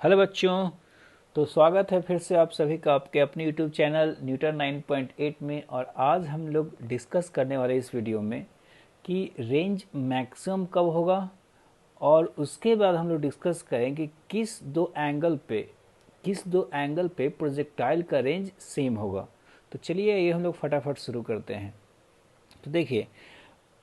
Hello बच्चों। तो स्वागत है फिर से आप सभी का आपके अपने यूट्यूब चैनल न्यूटन 9.8 में। और आज हम लोग डिस्कस करने वाले इस वीडियो में कि रेंज मैक्सिमम कब होगा, और उसके बाद हम लोग डिस्कस करेंगे किस दो एंगल पे प्रोजेक्टाइल का रेंज सेम होगा। तो चलिए ये हम लोग फटाफट शुरू करते हैं। तो देखिए,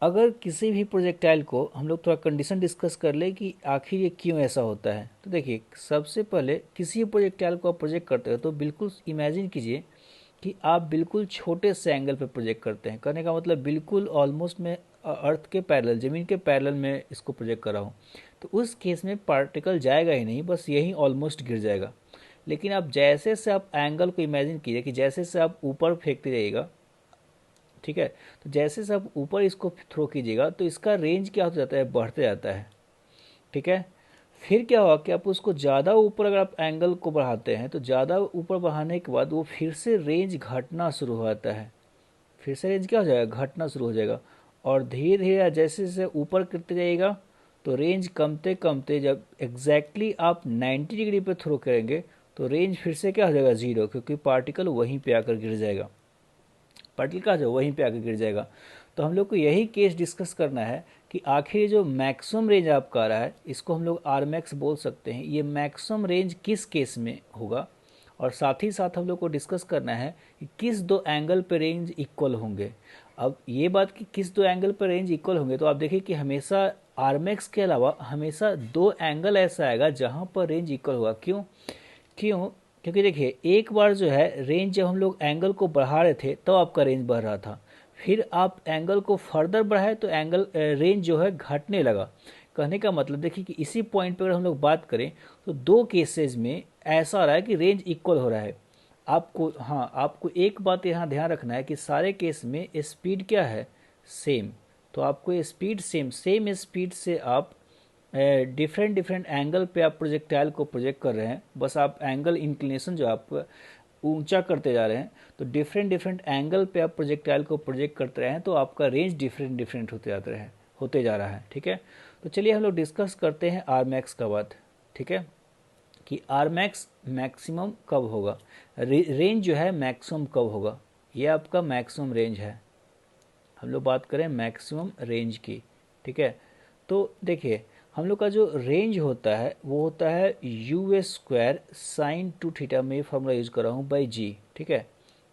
अगर किसी भी प्रोजेक्टाइल को हम लोग थोड़ा कंडीशन डिस्कस कर ले कि आखिर ये क्यों ऐसा होता है। तो देखिए, सबसे पहले किसी भी प्रोजेक्टाइल को आप प्रोजेक्ट करते हो तो बिल्कुल इमेजिन कीजिए कि आप बिल्कुल छोटे से एंगल पे प्रोजेक्ट करते हैं। करने का मतलब बिल्कुल ऑलमोस्ट मैं अर्थ के पैरेलल, ज़मीन के पैरेलल में इसको प्रोजेक्ट कर रहा हूँ। तो उस केस में पार्टिकल जाएगा ही नहीं, बस यही ऑलमोस्ट गिर जाएगा। लेकिन आप जैसे से आप एंगल को इमेजिन कीजिए कि जैसे से आप ऊपर फेंकते जाइएगा, ठीक है, तो जैसे से आप ऊपर इसको थ्रो कीजिएगा तो इसका रेंज क्या हो जाता है, बढ़ते जाता है। ठीक है, फिर क्या होगा कि आप उसको ज़्यादा ऊपर अगर आप एंगल को बढ़ाते हैं तो ज़्यादा ऊपर बढ़ाने के बाद वो फिर से रेंज घटना शुरू हो जाता है। फिर से रेंज क्या हो जाएगा, घटना शुरू हो जाएगा। और धीरे धीरे जैसे जैसे ऊपर करते जाइएगा तो रेंज कमते कमते जब एग्जैक्टली आप 90 डिग्री पे थ्रो करेंगे तो रेंज फिर से क्या हो जाएगा, जीरो, क्योंकि पार्टिकल वहीं पे आकर गिर जाएगा। पार्टिकल कहाँ जाएगा, वहीं पे आकर गिर जाएगा। तो हम लोग को यही केस डिस्कस करना है कि आखिर जो मैक्सिमम रेंज आपका आ रहा है इसको हम लोग आर मैक्स बोल सकते हैं। ये मैक्सिमम रेंज किस केस में होगा, और साथ ही साथ हम लोग को डिस्कस करना है कि किस दो एंगल पे रेंज इक्वल होंगे। अब ये बात कि किस दो एंगल पर रेंज इक्वल होंगे, तो आप देखिए कि हमेशा आर मैक्स के अलावा हमेशा दो एंगल ऐसा आएगा जहाँ पर रेंज इक्वल होगा। क्यों क्यों क्योंकि देखिए, एक बार जो है रेंज, जब हम लोग एंगल को बढ़ा रहे थे तो आपका रेंज बढ़ रहा था। फिर आप एंगल को फर्दर बढ़ाए तो एंगल रेंज जो है घटने लगा। कहने का मतलब देखिए कि इसी पॉइंट पर अगर हम लोग बात करें तो दो केसेस में ऐसा आ रहा है कि रेंज इक्वल हो रहा है। आपको एक बात यहाँ ध्यान रखना है कि सारे केस में स्पीड क्या है, सेम। तो आपको स्पीड सेम स्पीड से आप डिफरेंट डिफरेंट एंगल पे आप प्रोजेक्टाइल को प्रोजेक्ट कर रहे हैं। बस आप एंगल इंक्लिनेशन जो आप ऊंचा करते जा रहे हैं, तो डिफरेंट डिफरेंट एंगल पे आप प्रोजेक्टाइल को प्रोजेक्ट करते रहे हैं तो आपका रेंज डिफरेंट डिफरेंट होते जा रहा है। ठीक है, तो चलिए हम लोग डिस्कस करते हैं आर मैक्स का बात। ठीक है, कि आर मैक्स मैक्सिमम कब होगा, रेंज जो है मैक्सिमम कब होगा। ये आपका मैक्सिमम रेंज है, हम लोग बात करें मैक्सिमम रेंज की। ठीक है, तो देखिए, हम लोग का जो रेंज होता है वो होता है u² साइन टू थीटा में फॉर्मूला यूज कर रहा हूँ बाई जी। ठीक है,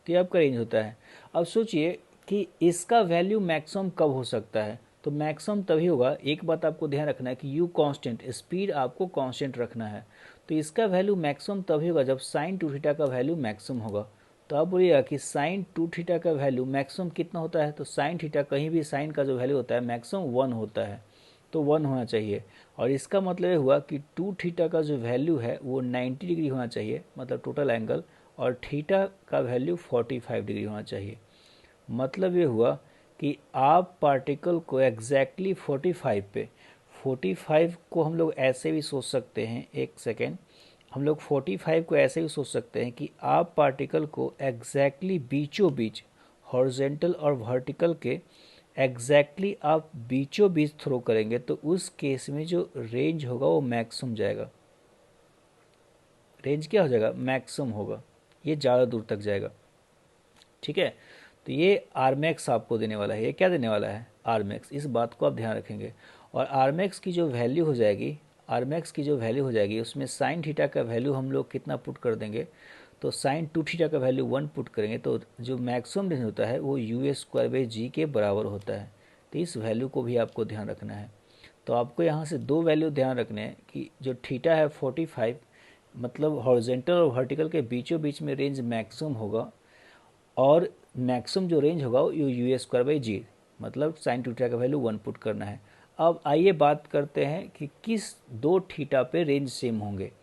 तो ये आपका रेंज होता है। अब सोचिए कि इसका वैल्यू मैक्सिमम कब हो सकता है। तो मैक्सिमम तभी होगा, एक बात आपको ध्यान रखना है कि u कांस्टेंट, स्पीड आपको कांस्टेंट रखना है। तो इसका वैल्यू मैक्सिमम तभी होगा जब साइन टू थीटा का वैल्यू मैक्सिमम होगा। तो आप बोलिएगा कि साइन टू थीटा का वैल्यू मैक्सिमम कितना होता है। तो साइन थीटा, कहीं भी साइन का जो वैल्यू होता है मैक्सिमम 1 होता है, तो 1 होना चाहिए। और इसका मतलब ये हुआ कि टू थीटा का जो वैल्यू है वो 90 डिग्री होना चाहिए, मतलब टोटल एंगल, और थीटा का वैल्यू 45 डिग्री होना चाहिए। मतलब ये हुआ कि आप पार्टिकल को एग्जैक्टली 45 पे, 45 को हम लोग ऐसे भी सोच सकते हैं, एक सेकेंड, हम लोग 45 को ऐसे भी सोच सकते हैं कि आप पार्टिकल को एग्जैक्टली बीचों बीच, हॉरिजेंटल और वर्टिकल के एग्जैक्टली आप बीचों बीच थ्रो करेंगे तो उस केस में जो रेंज होगा वो मैक्सिमम जाएगा। रेंज क्या हो जाएगा, मैक्सिमम होगा, ये ज़्यादा दूर तक जाएगा। ठीक है, तो ये आर मैक्स आपको देने वाला है। ये क्या देने वाला है, आर मैक्स। इस बात को आप ध्यान रखेंगे। और आर मैक्स की जो वैल्यू हो जाएगी, आर मैक्स की जो वैल्यू हो जाएगी उसमें साइन थीटा का वैल्यू हम लोग कितना पुट कर देंगे। तो साइन टू थीटा का वैल्यू 1 पुट करेंगे तो जो मैक्सिमम रेंज होता है वो u² के बराबर होता है। तो इस वैल्यू को भी आपको ध्यान रखना है। तो आपको यहाँ से दो वैल्यू ध्यान रखने हैं कि जो थीटा है 45, मतलब हॉरिजेंटल और वर्टिकल के बीचों बीच में रेंज मैक्सिमम होगा, और मैक्सिमम जो रेंज होगा वो u²/g, मतलब साइन थीटा का वैल्यू 1 पुट करना है। अब आइए बात करते हैं कि किस दो थीटा पे रेंज सेम होंगे।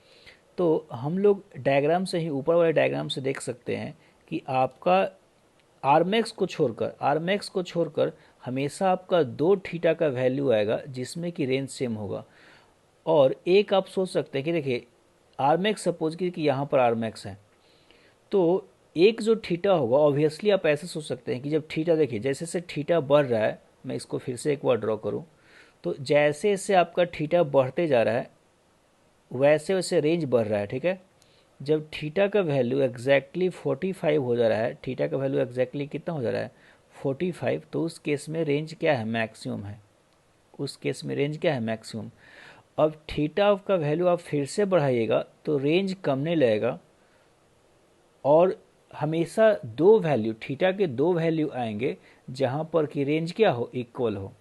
तो हम लोग डायग्राम से ही, ऊपर वाले डायग्राम से देख सकते हैं कि आपका आर मैक्स को छोड़कर हमेशा आपका दो थीटा का वैल्यू आएगा जिसमें कि रेंज सेम होगा। और एक आप सोच सकते हैं कि देखिए, आर मैक्स सपोज कि यहाँ पर आर मैक्स है, तो एक जो थीटा होगा, ऑब्वियसली आप ऐसे सोच सकते हैं कि जब थीटा, देखिए जैसे से थीटा बढ़ रहा है, मैं इसको फिर से एक बार ड्रॉ करूँ, तो जैसे जैसे आपका थीटा बढ़ते जा रहा है वैसे वैसे रेंज बढ़ रहा है, ठीक है। जब थीटा का वैल्यू एग्जैक्टली 45 हो जा रहा है, थीटा का वैल्यू एग्जैक्टली कितना हो जा रहा है 45, तो उस केस में रेंज क्या है, मैक्सिमम है। उस केस में रेंज क्या है, मैक्सिमम। अब थीटा का वैल्यू आप फिर से बढ़ाइएगा तो रेंज कमने लगेगा, और हमेशा दो वैल्यू, थीटा के दो वैल्यू आएंगे जहां पर कि रेंज क्या हो, इक्वल हो।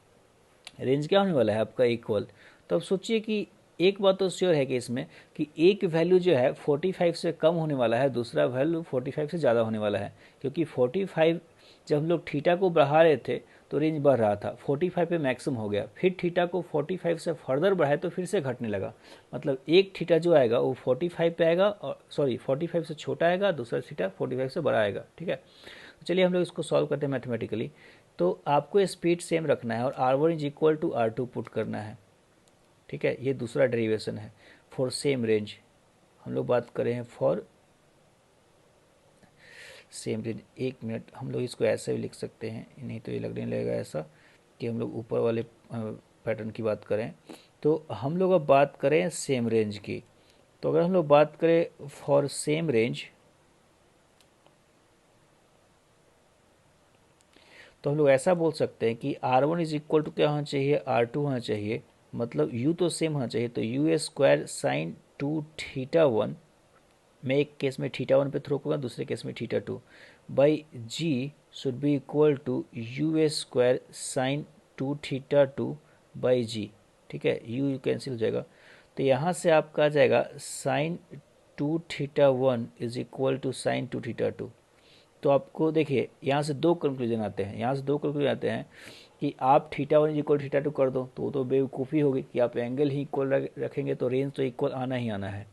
रेंज क्या होने वाला है आपका, इक्वल। तो अब सोचिए कि एक बात तो श्योर है कि इसमें कि एक वैल्यू जो है 45 से कम होने वाला है, दूसरा वैल्यू 45 से ज़्यादा होने वाला है। क्योंकि 45 जब हम लोग थीटा को बढ़ा रहे थे तो रेंज बढ़ रहा था, 45 पे मैक्सिमम हो गया, फिर थीटा को 45 से फर्दर बढ़ाए तो फिर से घटने लगा। मतलब एक थीटा जो आएगा वो 45 पे आएगा, और सॉरी 45 से छोटा आएगा, दूसरा थीटा 45 से बड़ा आएगा, ठीक है। तो चलिए हम लोग इसको सॉल्व करते हैं मैथमेटिकली। तो आपको स्पीड सेम रखना है और R1 is equal to R2 put करना है, ठीक है। ये दूसरा डेरिवेशन है फॉर सेम रेंज। हम लोग बात करें हैं फॉर सेम रेंज। एक मिनट, हम लोग इसको ऐसे भी लिख सकते हैं, नहीं तो ये लगने लगेगा ऐसा कि हम लोग ऊपर वाले पैटर्न की बात करें। तो हम लोग अब बात करें सेम रेंज की। तो अगर हम लोग बात करें फॉर सेम रेंज, तो हम लोग ऐसा बोल सकते हैं कि R1 इज इक्वल टू क्या होना चाहिए, R2 होना चाहिए। मतलब U तो सेम होना चाहिए, तो यू स्क्वायर साइन 2θ1, मैं एक केस में θ1 पे थ्रो करूँगा, दूसरे केस में θ2, by G should be equal to u square sine 2θ2 by G, ठीक है। यू कैंसिल हो जाएगा, तो यहाँ से आपका आ जाएगा sine 2θ1 is equal to sine 2θ2। तो आपको देखिए यहाँ से दो कंक्लूजन आते हैं, यहाँ से दो कंक्लूजन आते हैं कि आप θ1 इज इक्वल θ2 कर दो तो वो तो बेवकूफ़ी होगी कि आप एंगल ही इक्वल रखेंगे तो रेंज तो इक्वल आना ही आना है।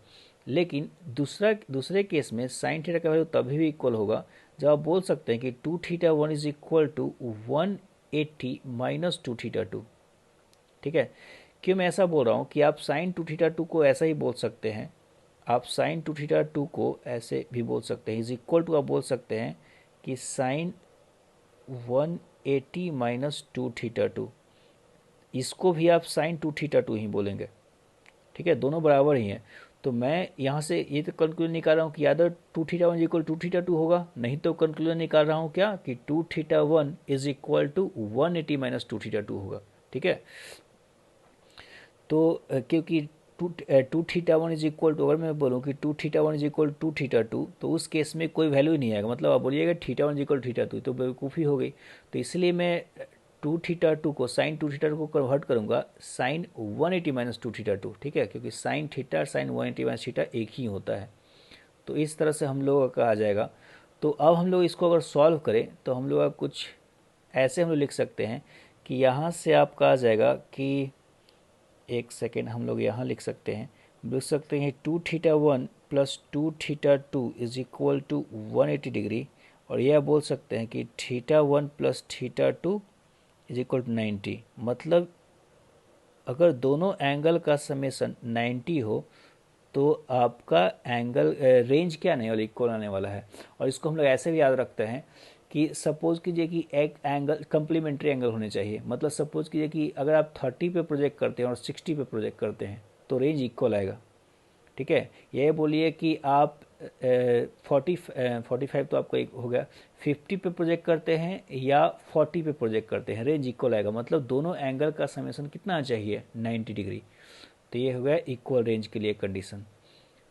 लेकिन दूसरे केस में साइन थीटा का वैल्यू तभी भी इक्वल होगा जब आप बोल सकते हैं कि 2θ1 इज इक्वल टू 180 माइनस 2θ2, ठीक है। क्यों मैं ऐसा बोल रहा हूँ कि आप साइन 2θ2 को ऐसा ही बोल सकते हैं, आप साइन 2θ2 को ऐसे भी बोल सकते हैं, इज इक्वल टू आप बोल सकते हैं कि साइन 180 माइनस 2θ2, इसको भी आप साइन 2θ2 ही बोलेंगे, ठीक है। दोनों बराबर ही हैं। तो मैं यहाँ से ये तो कंक्लूजन निकाल रहा हूँ कि यादव 2θ1 इक्वल 2θ2 होगा, नहीं तो कंक्लूजन निकाल रहा हूँ क्या कि 2θ1 इज इक्वल टू 180 माइनस 2θ2 होगा, ठीक है। तो क्योंकि 2θ1 इज इक्वल टू, अगर मैं बोलूँ कि 2θ1 इज इक्वल टू θ2, तो उस केस में कोई वैल्यू ही नहीं आएगा। मतलब आप बोलिएगा θ1 इज इक्वल θ2 तो बेवकूफ़ी हो गई। तो इसलिए मैं 2θ2 को साइन 2θ2 को कन्वर्ट करूँगा साइन 180 माइनस 2θ2, ठीक है। क्योंकि sine theta sine 180 minus theta एक ही होता है। तो इस तरह से हम लोगों का आ जाएगा। तो अब हम लोग इसको अगर सॉल्व करें तो हम लोग कुछ ऐसे हम लोग लिख सकते हैं कि यहाँ से आपका आ जाएगा कि, एक सेकेंड, हम लोग यहाँ लिख सकते हैं, लिख सकते हैं 2θ1 plus 2θ2 is equal to 180 degree, और यह बोल सकते हैं कि θ1 प्लस θ2 इज इक्वल टू 90। मतलब अगर दोनों एंगल का समेसन 90 हो तो आपका एंगल रेंज क्या नहीं वाला, इक्वल आने वाला है। और इसको हम लोग ऐसे भी याद रखते हैं कि सपोज कीजिए कि एक एंगल कंप्लीमेंट्री एंगल होने चाहिए। मतलब सपोज कीजिए कि अगर आप 30 पे प्रोजेक्ट करते हैं और 60 पे प्रोजेक्ट करते हैं तो रेंज इक्वल आएगा, ठीक है। ये बोलिए कि आप 45 तो आपका एक हो गया, 50 पे प्रोजेक्ट करते हैं या 40 पे प्रोजेक्ट करते हैं, रेंज इक्वल आएगा। मतलब दोनों एंगल का समेसन कितना चाहिए, 90 डिग्री। तो ये हो गया इक्वल रेंज के लिए कंडीशन।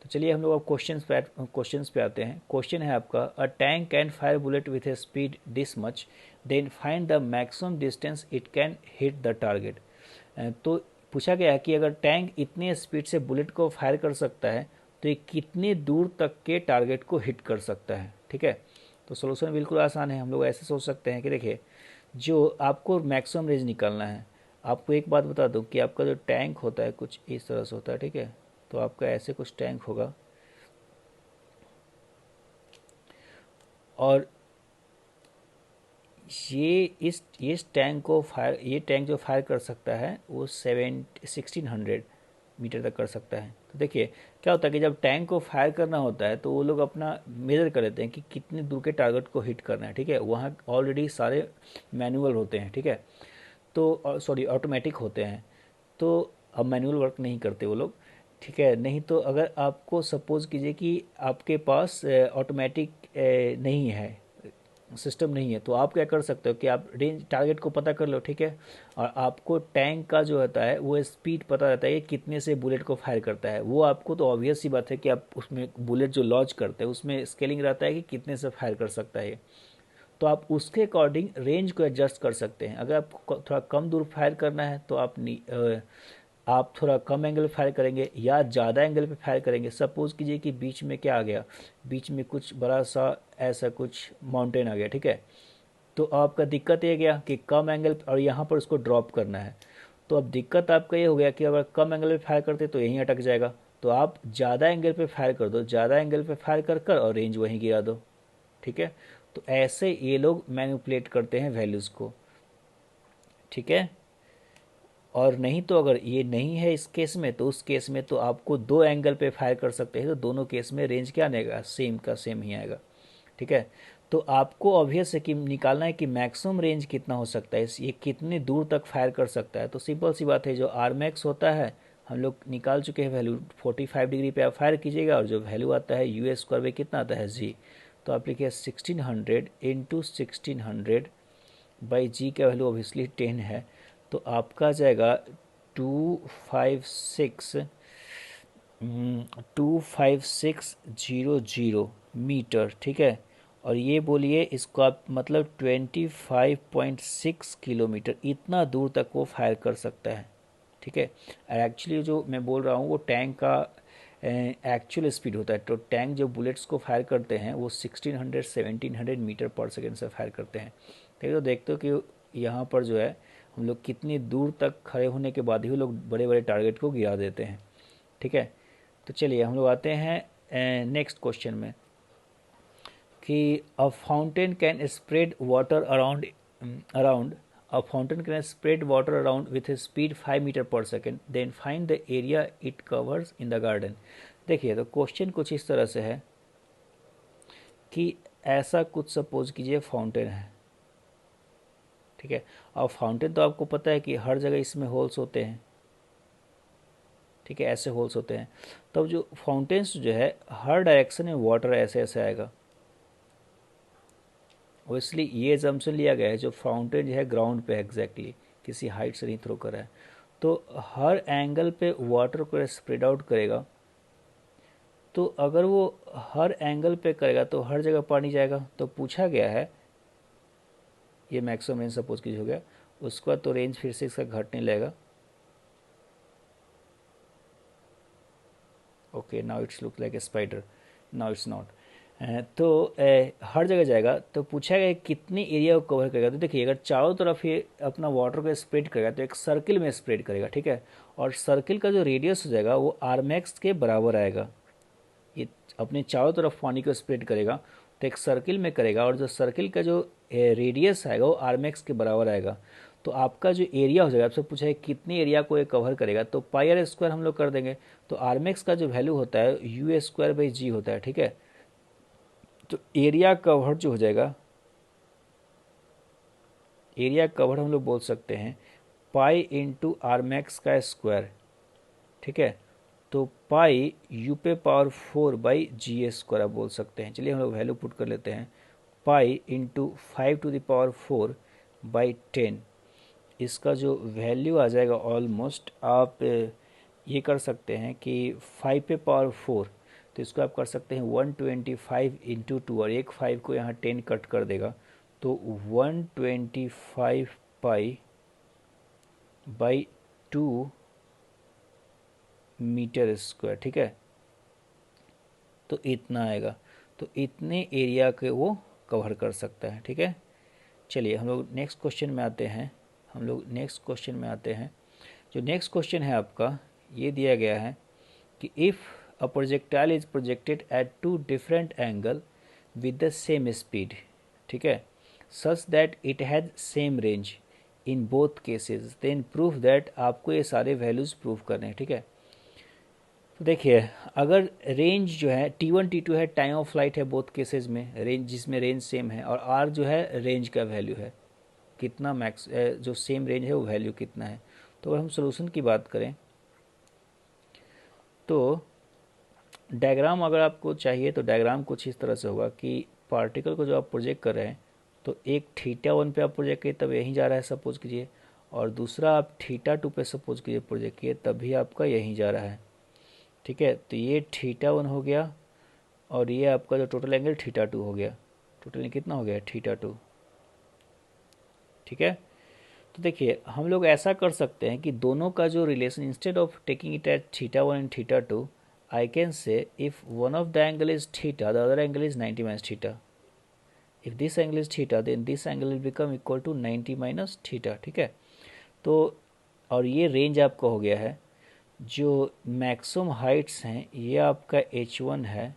तो चलिए हम लोग अब क्वेश्चंस पे आते हैं। क्वेश्चन है आपका, a tank can fire bullet with a speed this much, then find the maximum distance it can hit the target. तो पूछा गया है कि अगर टैंक इतने स्पीड से बुलेट को फायर कर सकता है तो ये कितनी दूर तक के टारगेट को हिट कर सकता है, ठीक है। तो सोल्यूशन बिल्कुल आसान है। हम लोग ऐसे सोच सकते हैं कि देखिए, जो आपको मैक्सिमम रेंज निकालना है, आपको एक बात बता दूं कि आपका जो टैंक होता है कुछ इस तरह से होता है, ठीक है। तो आपका ऐसे कुछ टैंक होगा, और इस टैंक को फायर, ये टैंक जो फायर कर सकता है वो 1600 मीटर तक कर सकता है। तो देखिए क्या होता है कि जब टैंक को फायर करना होता है तो वो लोग अपना मेजर कर लेते हैं कि कितनी दूर के टारगेट को हिट करना है, ठीक है। वहाँ ऑलरेडी सारे मैनुअल होते हैं, ठीक है। तो सॉरी ऑटोमेटिक होते हैं, तो अब मैनुअल वर्क नहीं करते वो लोग। ठीक है। नहीं तो अगर आपको सपोज कीजिए कि आपके पास ऑटोमेटिक नहीं है, सिस्टम नहीं है, तो आप क्या कर सकते हो कि आप रेंज टारगेट को पता कर लो, ठीक है। और आपको टैंक का जो होता है वो स्पीड पता रहता है कि कितने से बुलेट को फायर करता है, वो आपको तो ऑब्वियस सी बात है कि आप उसमें बुलेट जो लॉन्च करते हैं उसमें स्केलिंग रहता है कि कितने से फायर कर सकता है। तो आप उसके अकॉर्डिंग रेंज को एडजस्ट कर सकते हैं। अगर आपको थोड़ा कम दूर फायर करना है तो आप थोड़ा कम एंगल पे फायर करेंगे या ज़्यादा एंगल पे फायर करेंगे। सपोज कीजिए कि बीच में क्या आ गया, बीच में कुछ बड़ा सा ऐसा कुछ माउंटेन आ गया, ठीक है। तो आपका दिक्कत ये गया कि कम एंगल और यहाँ पर उसको ड्रॉप करना है। तो अब दिक्कत आपका ये हो गया कि अगर कम एंगल पे फायर करते तो यहीं अटक जाएगा। तो आप ज़्यादा एंगल पे फायर कर दो, ज़्यादा एंगल पे फायर कर कर और रेंज वहीं गिरा दो, ठीक है। तो ऐसे ये लोग मैनिपुलेट करते हैं वैल्यूज़ को, ठीक है। और नहीं तो अगर ये नहीं है इस केस में, तो उस केस में तो आपको दो एंगल पे फायर कर सकते हैं, तो दोनों केस में रेंज क्या आएगा, सेम का सेम ही आएगा, ठीक है। तो आपको ऑब्वियस है कि निकालना है कि मैक्सिमम रेंज कितना हो सकता है, ये कितने दूर तक फायर कर सकता है। तो सिंपल सी बात है, जो आर मैक्स होता है हम लोग निकाल चुके हैं वैल्यू, 45 डिग्री पे आप फायर कीजिएगा और जो वैल्यू आता है यू एस स्क्वायर में कितना आता है जी। तो आप लिखिए 1600 इंटू 1600 बाई जी का वैल्यू ऑब्वियसली 10 है। तो आपका जाएगा 256 25600 मीटर, ठीक है। और ये बोलिए इसको आप मतलब 25.6 किलोमीटर, इतना दूर तक वो फायर कर सकता है, ठीक है। और एक्चुअली जो मैं बोल रहा हूँ वो टैंक का एक्चुअल स्पीड होता है। तो टैंक जो बुलेट्स को फायर करते हैं वो 1600 1700 मीटर पर सेकेंड से फायर करते हैं, ठीक है। तो देखते हो कि यहाँ पर जो है हम लोग कितनी दूर तक खड़े होने के बाद ही वो लोग बड़े बड़े टारगेट को गिरा देते हैं, ठीक है। तो चलिए हम लोग आते हैं नेक्स्ट क्वेश्चन में कि a fountain can spread water around a fountain can spread water around with a speed 5 metre पर second, then find the area it covers in the garden। देखिए तो क्वेश्चन कुछ इस तरह से है कि ऐसा कुछ सपोज कीजिए फाउंटेन है, ठीक है। और फाउंटेन तो आपको पता है कि हर जगह इसमें होल्स होते हैं, ठीक है, ऐसे होल्स होते हैं। तब जो फाउंटेन्स जो है हर डायरेक्शन में वाटर ऐसे ऐसे आएगा, और इसलिए ये जम्पशन लिया गया है जो फाउंटेन जो है ग्राउंड पे एग्जैक्टली किसी हाइट से नहीं थ्रो करा है। तो हर एंगल पे वाटर को स्प्रेड आउट करेगा। तो अगर वो हर एंगल पे करेगा तो हर जगह पानी जाएगा। तो पूछा गया है, ये मैक्सिमम रेंज सपोज कीजिए हो गया, उसका तो रेंज फिर से इसका घटने लगेगा। Okay now it's look like a spider, now it's not. तो हर जगह जाएगा। तो पूछा गया कितनी एरिया को कवर करेगा। तो देखिए अगर चारों तरफ ये अपना वाटर को स्प्रेड करेगा तो एक सर्किल में स्प्रेड करेगा, ठीक है। और सर्किल का जो रेडियस हो जाएगा वो आर मैक्स के बराबर आएगा। ये अपने चारों तरफ पानी को स्प्रेड करेगा तो एक सर्किल में करेगा, और जो सर्किल का जो रेडियस आएगा वो आर मैक्स के बराबर आएगा। तो आपका जो एरिया हो जाएगा, आपसे पूछा है कितनी एरिया को ये कवर करेगा, तो पाई आर स्क्वायर हम लोग कर देंगे। तो आर मैक्स का जो वैल्यू होता है यू ए स्क्वायर बाई जी होता है, ठीक है। तो एरिया कवर जो हो जाएगा, एरिया कवर हम लोग बोल सकते हैं पाई इंटू आर मैक्स का स्क्वायर, ठीक है। तो पाई यू पे power 4 by g a square आप बोल सकते हैं। चलिए हम लोग वैल्यू पुट कर लेते हैं, pi into 5 to the power 4 by 10। इसका जो वैल्यू आ जाएगा ऑलमोस्ट आप ये कर सकते हैं कि 5 पे पावर 4, तो इसको आप कर सकते हैं 125 इंटू 2, और एक 5 को यहाँ 10 कट कर देगा। तो 125 पाई बाई 2 मीटर स्क्वायर, ठीक है। तो इतना आएगा। तो इतने एरिया के वो कवर कर सकता है, ठीक है। चलिए हम लोग नेक्स्ट क्वेश्चन में आते हैं। जो नेक्स्ट क्वेश्चन है आपका, ये दिया गया है कि if a projectile is projected at two different angle with the same speed, ठीक है, such that it has same range in both cases, then proof that. आपको ये सारे वैल्यूज़ प्रूव करने हैं, ठीक है। तो देखिए अगर रेंज जो है T1 T2 है, टाइम ऑफ फ्लाइट है बोथ केसेस में, रेंज जिसमें रेंज सेम है, और R जो है रेंज का वैल्यू है कितना, मैक्स जो सेम रेंज है वो वैल्यू कितना है। तो अगर हम सोल्यूशन की बात करें तो डायग्राम अगर आपको चाहिए तो डायग्राम कुछ इस तरह से होगा कि पार्टिकल को जो आप प्रोजेक्ट कर रहे हैं तो एक θ1 पे आप प्रोजेक्ट किए तब यहीं जा रहा है सपोज कीजिए, और दूसरा आप θ2 पे सपोज कीजिए प्रोजेक्ट किए तब भी आपका यहीं जा रहा है। ठीक है, तो ये θ1 हो गया और ये आपका जो टोटल एंगल θ2 हो गया। टोटल कितना हो गया θ2। ठीक है, तो देखिए हम लोग ऐसा कर सकते हैं कि दोनों का जो relation, instead of taking it at θ1 and θ2, I can say if one of the angle is theta, the other angle is 90 minus theta. If this angle is theta, then this angle will become equal to 90 minus theta. ठीक है, तो और ये range आपका हो गया है। जो मैक्सिमम हाइट्स हैं ये आपका h1 है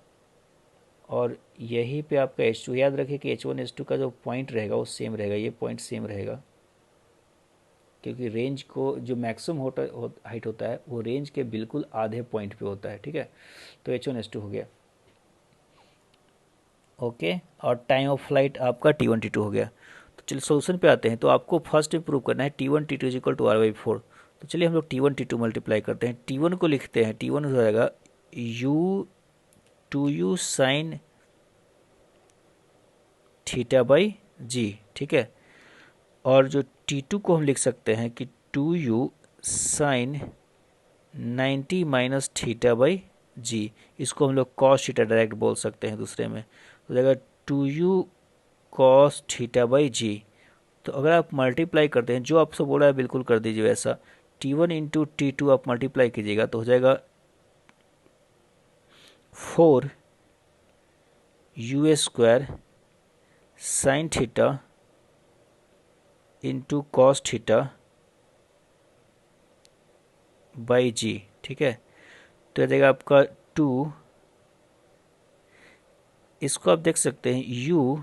और यहीं पे आपका h2। याद रखिए कि h1 h2 का जो पॉइंट रहेगा वो सेम रहेगा, ये पॉइंट सेम रहेगा, क्योंकि रेंज को जो मैक्सिमम हाइट होता है वो रेंज के बिल्कुल आधे पॉइंट पे होता है। ठीक है, तो h1 h2 हो गया। ओके, और टाइम ऑफ फ्लाइट आपका t1 t2 हो गया। तो चलिए सोल्यूशन पे आते हैं। तो आपको फर्स्ट में प्रूव करना है t1 t2 is equal to r/4। तो चलिए हम लोग t1 t2 मल्टीप्लाई करते हैं। t1 को लिखते हैं, t1 हो जाएगा u 2u साइन θ/g। ठीक है, और जो t2 को हम लिख सकते हैं कि 2u साइन 90 माइनस θ/g। इसको हम लोग कॉस थीटा डायरेक्ट बोल सकते हैं दूसरे में, हो जाएगा 2u कॉस θ/g। तो अगर आप मल्टीप्लाई करते हैं, जो आपसे बोला है बिल्कुल कर दीजिए वैसा, t1 इंटू t2 आप मल्टीप्लाई कीजिएगा तो हो जाएगा 4u² sine theta into cos θ/g। ठीक है, तो आ जाएगा आपका 2, इसको आप देख सकते हैं u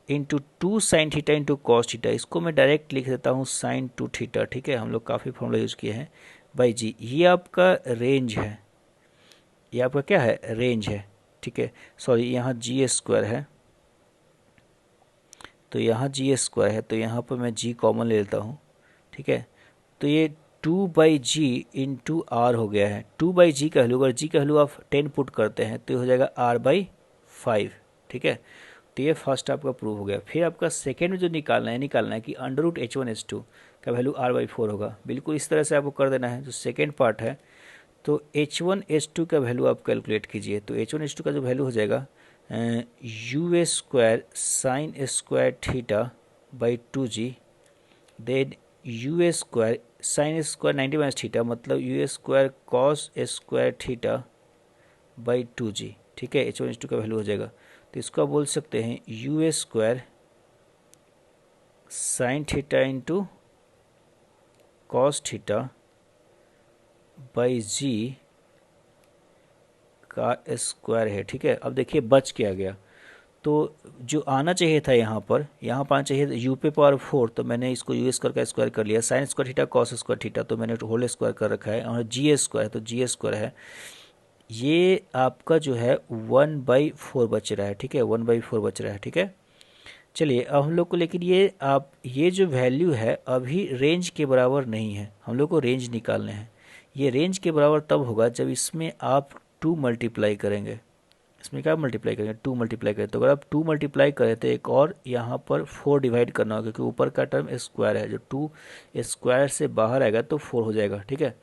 into 2 sine theta into cos theta. इसको मैं डायरेक्ट लिख देता हूँ साइन 2 थीटा। ठीक है, हम लोग काफ़ी फॉर्मूला यूज़ किए हैं बाई जी। ये आपका रेंज है, ये आपका क्या है, रेंज है। ठीक है, सॉरी यहाँ g² है, तो यहाँ g² है, तो यहाँ पर मैं g कॉमन ले लेता हूँ। ठीक है, तो ये 2/g इंटू आर हो गया है। 2/g का वैल्यू, अगर g का वैल्यू आप 10 पुट करते हैं तो हो जाएगा r/5। ठीक है, तो ये फर्स्ट आपका प्रूव हो गया। फिर आपका सेकेंड में जो निकालना है कि √h1h2 का वैल्यू r/4 होगा। बिल्कुल इस तरह से आपको कर देना है। जो सेकेंड पार्ट है, तो h1h2 का वैल्यू आप कैलकुलेट कीजिए। तो h1h2 का जो वैल्यू हो जाएगा u² sine square θ/2g, then u² sine square 90 minus theta, मतलब u² कॉस स्क्वायर θ/2g। ठीक है, h1h2 का वैल्यू हो जाएगा। तो इसको आप बोल सकते हैं u² sine theta into cos θ/g का स्क्वायर है। ठीक है, अब देखिए बच क्या गया। तो जो आना चाहिए था यहाँ पर आना चाहिए था u पे पावर 4, तो मैंने इसको u² का स्क्वायर कर लिया। Sine square theta cos square theta तो मैंने होल स्क्वायर कर रखा है, और g² है तो g² है। ये आपका जो है 1/4 बच रहा है। ठीक है, 1/4 बच रहा है। ठीक है, चलिए अब हम लोग को, लेकिन ये जो वैल्यू है अभी रेंज के बराबर नहीं है। हम लोग को रेंज निकालने हैं। ये रेंज के बराबर तब होगा जब इसमें आप 2 मल्टीप्लाई करेंगे। इसमें क्या मल्टीप्लाई करेंगे, 2 मल्टीप्लाई करें। तो अगर आप 2 मल्टीप्लाई करें तो एक और यहाँ पर 4 डिवाइड करना होगा, क्योंकि ऊपर का टर्म स्क्वायर है। जो 2 स्क्वायर से बाहर आएगा तो 4 हो जाएगा। ठीक है,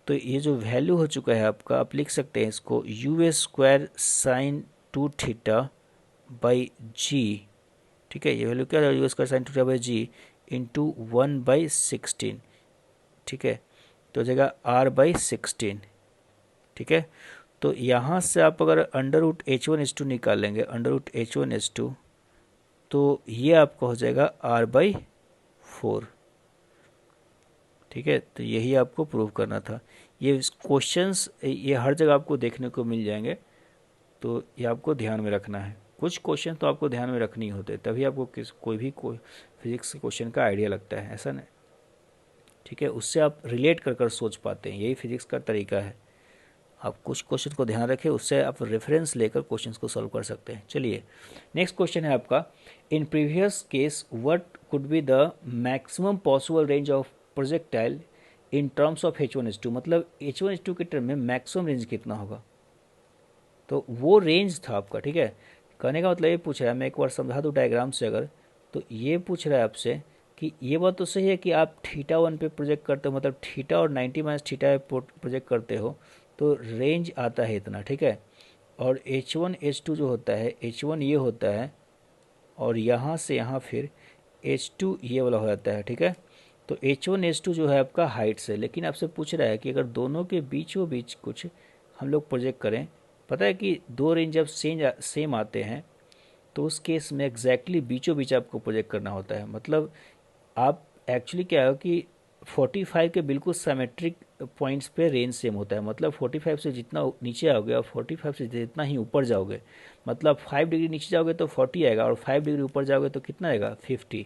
तो ये जो वैल्यू हो चुका है आपका, आप लिख सकते हैं इसको u² साइन 2 θ/g। ठीक है, ये वैल्यू क्या है, u² साइन 2 θ/g इंटू 1/16। ठीक है, तो हो जाएगा r/16। ठीक है, तो यहाँ से आप अगर √h1h2 निकाल लेंगे, √h1h2, तो ये आपका हो जाएगा r/4। ठीक है, तो यही आपको प्रूव करना था। ये क्वेश्चंस ये हर जगह आपको देखने को मिल जाएंगे, तो ये आपको ध्यान में रखना है। कुछ क्वेश्चन तो आपको ध्यान में रखनी होते, तभी आपको कोई फिजिक्स के क्वेश्चन का आइडिया लगता है, ऐसा नहीं। ठीक है, उससे आप रिलेट कर सोच पाते हैं, यही फिजिक्स का तरीका है। आप कुछ क्वेश्चन को ध्यान रखें, उससे आप रेफरेंस लेकर क्वेश्चंस को सॉल्व कर सकते हैं। चलिए नेक्स्ट क्वेश्चन है आपका, in previous case what could be the maximum possible range of projectile in terms of H1H2, मतलब H1H2 के टर्म में मैक्सिमम रेंज कितना होगा, तो वो रेंज था आपका। ठीक है, कहने का मतलब ये पूछ रहा है, मैं एक बार समझा दूँ डायग्राम से अगर, तो ये पूछ रहा है आपसे कि ये बात तो सही है कि आप θ1 पे प्रोजेक्ट करते हो, मतलब थीटा और 90 माइनस थीटा पे प्रोजेक्ट करते हो तो रेंज आता है इतना। ठीक है, और H1H2 जो होता है, H1 ये होता है और यहाँ से यहाँ फिर H2 ये वाला हो जाता है। ठीक है, तो H1H2 जो है आपका हाइट से, लेकिन आपसे पूछ रहा है कि अगर दोनों के बीचों बीच कुछ हम लोग प्रोजेक्ट करें, पता है कि दो रेंज जब सेम आते हैं तो उस केस में एग्जैक्टली बीचों बीच आपको प्रोजेक्ट करना होता है। मतलब आप एक्चुअली क्या है कि 45 के बिल्कुल सिमेट्रिक पॉइंट्स पे रेंज सेम होता है, मतलब 45 से जितना नीचे आओगे और 45 से जितना ही ऊपर जाओगे, मतलब 5 डिग्री नीचे जाओगे तो 40 आएगा और 5 डिग्री ऊपर जाओगे तो कितना आएगा 50।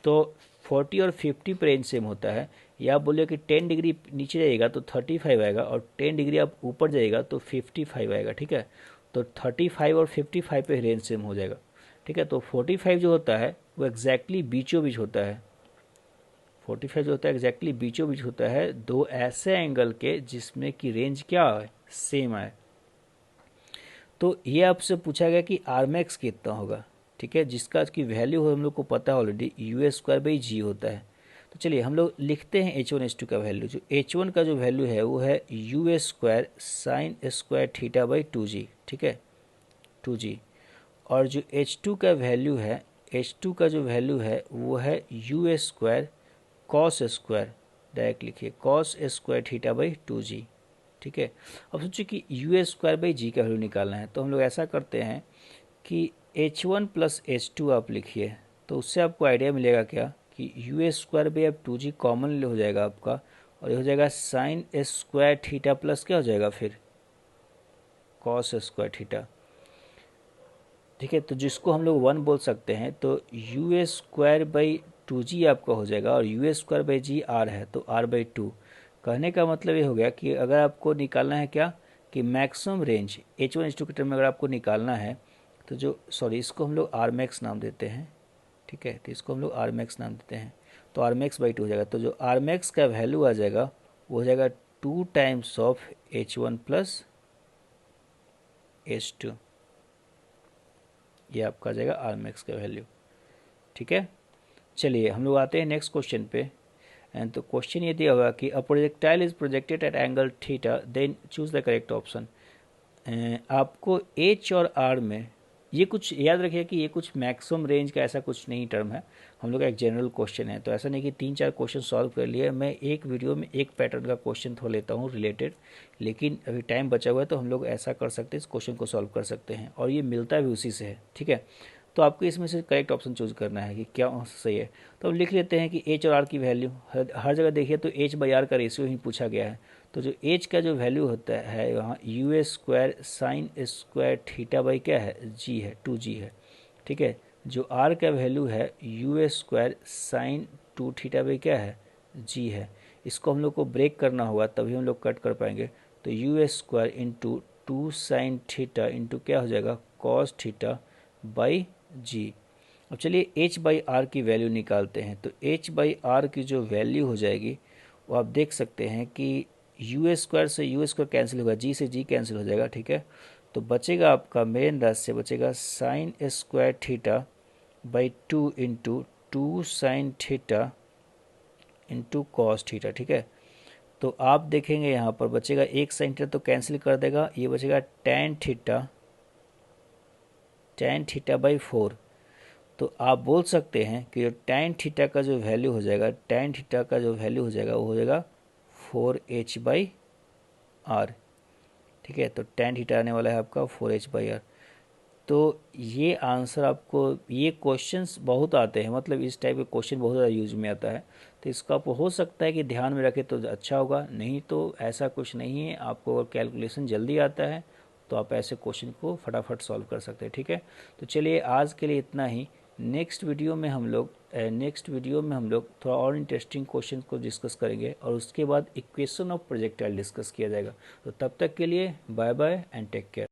तो 40 और 50 पे रेंज सेम होता है। या आप बोलिए कि 10 डिग्री नीचे जाएगा तो 35 आएगा और 10 डिग्री आप ऊपर जाएगा तो 55 आएगा। ठीक है, तो 35 और 55 पे रेंज सेम हो जाएगा। ठीक है, तो 45 जो होता है वो एग्जैक्टली बीचों बीच होता है। 45 जो होता है एग्जैक्टली बीचों बीच होता है दो ऐसे एंगल के जिसमें कि रेंज क्या है, सेम है। तो ये आपसे पूछा गया कि आर मैक्स कितना होगा। ठीक है, जिसका की वैल्यू हम लोग को पता है ऑलरेडी, U² होता है। तो चलिए हम लोग लिखते हैं H1H2 का वैल्यू। जो H1 का जो वैल्यू है वो है U² sine square theta by 2G। ठीक है, 2G। और जो H2 का वैल्यू है, H2 का जो वैल्यू है वो है U² कॉस स्क्वायर, डायरेक्ट लिखिए cos square theta by 2G। ठीक है, अब सोचिए कि U² का वैल्यू निकालना है, तो हम लोग ऐसा करते हैं कि H1 प्लस H2 आप लिखिए, तो उससे आपको आइडिया मिलेगा क्या कि U² अब 2G कॉमन हो जाएगा आपका, और ये हो जाएगा साइन स्क्वायर थीटा प्लस क्या हो जाएगा फिर कॉस स्क्वायर थीटा। ठीक है, तो जिसको हम लोग 1 बोल सकते हैं, तो U²/2G आपका हो जाएगा, और U²/G R है तो R/2। कहने का मतलब ये हो गया कि अगर आपको निकालना है क्या कि मैक्सिमम रेंज H1H2 के टर्म में अगर आपको निकालना है, तो जो इसको हम लोग R मैक्स नाम देते हैं। ठीक है, तो इसको हम लोग R मैक्स नाम देते हैं, तो R मैक्स/2 हो जाएगा। तो जो R मैक्स का वैल्यू आ जाएगा वो हो जाएगा 2 times of H1 plus H2, ये आपका आ जाएगा आर मैक्स का वैल्यू। ठीक है, चलिए हम लोग आते हैं नेक्स्ट क्वेश्चन पे। एंड तो क्वेश्चन ये दिया हुआ कि a projectile is projected at angle theta then choose the correct option. आपको एच और आर में ये कुछ याद रखिए कि ये कुछ मैक्सिमम रेंज का ऐसा कुछ नहीं टर्म है, हम लोग का एक जनरल क्वेश्चन है। तो ऐसा नहीं कि 3-4 क्वेश्चन सॉल्व कर लिए, मैं एक वीडियो में एक पैटर्न का क्वेश्चन थोड़ा लेता हूँ रिलेटेड, लेकिन अभी टाइम बचा हुआ है तो हम लोग ऐसा कर सकते हैं, इस क्वेश्चन को सॉल्व कर सकते हैं, और ये मिलता भी उसी से है। ठीक है, तो आपको इसमें से करेक्ट ऑप्शन चूज करना है कि क्या सही है। तो हम लिख लेते हैं कि एच और आर की वैल्यू हर जगह देखिए तो H/R का रेशियो ही पूछा गया है। तो जो एच का जो वैल्यू होता है वहाँ U² sine square theta by क्या है G है, 2G है। ठीक है, जो आर का वैल्यू है U² साइन 2 थीटा बाई क्या है G है। इसको हम लोग को ब्रेक करना होगा तभी हम लोग कट कर पाएंगे। तो U² into 2 sine theta into क्या हो जाएगा कॉस थीटा बाई G। अब चलिए H/R की वैल्यू निकालते हैं। तो H/R की जो वैल्यू हो जाएगी वो आप देख सकते हैं कि U² से U² कैंसिल होगा, G से G कैंसिल हो जाएगा। ठीक है, तो बचेगा आपका मेन राशि से बचेगा sine square theta by 2 into 2 sine theta into cos theta. ठीक है, तो आप देखेंगे यहाँ पर बचेगा एक साइन थीटा तो कैंसिल कर देगा, ये बचेगा tan थीटा बाई 4। तो आप बोल सकते हैं कि जो tan थीटा का जो वैल्यू हो जाएगा, tan थीटा का जो वैल्यू हो जाएगा वो हो जाएगा 4H/R। ठीक है, तो tan थीटा आने वाला है आपका 4H/R। तो ये आंसर आपको, ये क्वेश्चंस बहुत आते हैं, मतलब इस टाइप के क्वेश्चन बहुत ज़्यादा यूज में आता है, तो इसका आप हो सकता है कि ध्यान में रखें तो अच्छा होगा, नहीं तो ऐसा कुछ नहीं है। आपको अगर कैलकुलेशन जल्दी आता है तो आप ऐसे क्वेश्चन को फटाफट सॉल्व कर सकते हैं। ठीक है, तो चलिए आज के लिए इतना ही। नेक्स्ट वीडियो में हम लोग थोड़ा और इंटरेस्टिंग क्वेश्चन को डिस्कस करेंगे, और उसके बाद इक्वेशन ऑफ प्रोजेक्टाइल डिस्कस किया जाएगा। तो तब तक के लिए bye bye and take care.